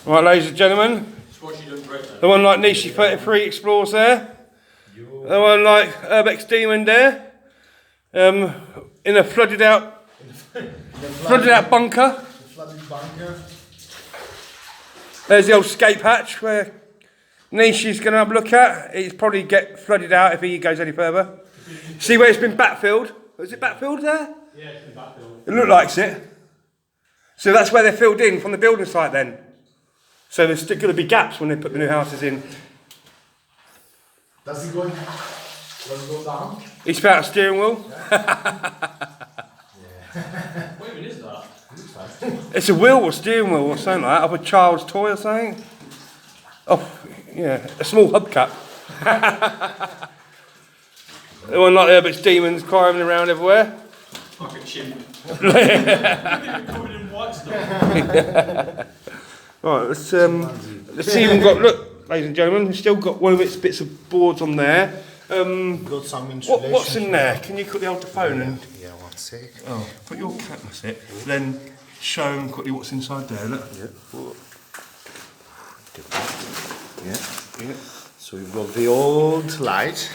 Right, ladies and gentlemen, the one like Nishi 33 explores there, the one like Urbex Demon there, in a flooded out bunker. There's the old escape hatch where Nishi's going to have a look at. It'll probably get flooded out if he goes any further. See where it's been backfilled? Was it backfilled there? Yeah, it's been backfilled. It looked like it. So that's where they're filled in from the building site then. So there's still going to be gaps when they put the new houses in. Does it go down? It's about a steering wheel. What even is that? It's a wheel or steering wheel or something like that, of a child's toy or something. Oh, yeah, a small hubcap. The one like there, but it's demons climbing around everywhere. Like a chimp. Covered in white stuff. Right, let's see. We've got, look, ladies and gentlemen, we've still got one of its bits of boards on there. Got some insulation. What's in there? Can you quickly hold the phone and Yeah, 1 sec. put your cat in it, then show them quickly what's inside there, look. Yeah. Yeah. So we've got the old light.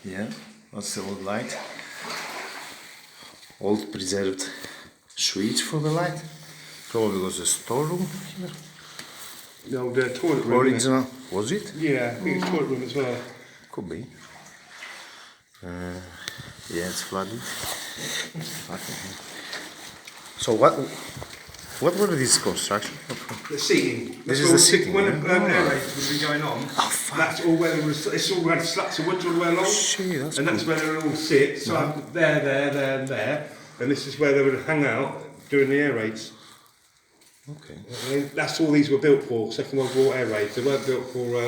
Yeah, that's the old light. Old preserved switch for the light. Probably was a storeroom here. The old toilet room. Original. Was it? Yeah, I think it's toilet room as well. Could be. Yeah, it's flooded. So what were these construction? The seating. This is the seating. When the air raids was going on, that's all where there was. It's all had slats of wood all the way along, Shit, and that's where they would all sit. So there, and this is where they would hang out during the air raids. Okay. I mean, that's all these were built for. Second World War air raids. They weren't built for.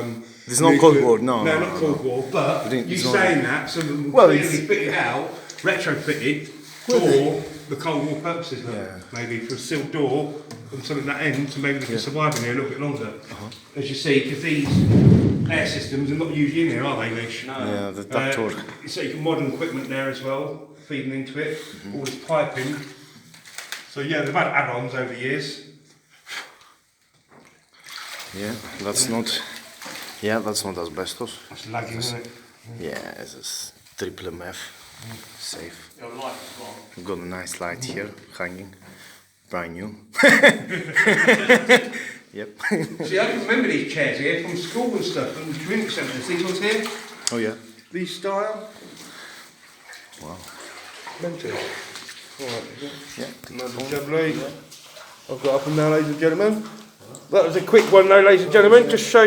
There's no Cold War. No, not Cold War. But you saying that, some of them Well, clearly fitted out, retrofitted for the Cold War purposes. Yeah. Maybe for a sealed door and something at that end, so maybe they can survive in here a little bit longer. As you see, because these air systems are not usually in here, are they, Nish? No. Yeah, the ductwork. So you can modern equipment there as well, feeding into it. All this piping. So yeah, they've had add-ons over the years. Yeah, that's not. Yeah, that's not asbestos. That's lagging, isn't it? Yeah, it's a triple MF. Safe. Your light as well. We've got a nice light here hanging. Brand new. Yep. See, I can remember these chairs here from school and stuff, and community centres. These ones here, Oh yeah. these style. Wow. Mental. Alright, Yeah. lovely. I've got up and now, ladies and gentlemen. That was a quick one though, ladies and gentlemen, just show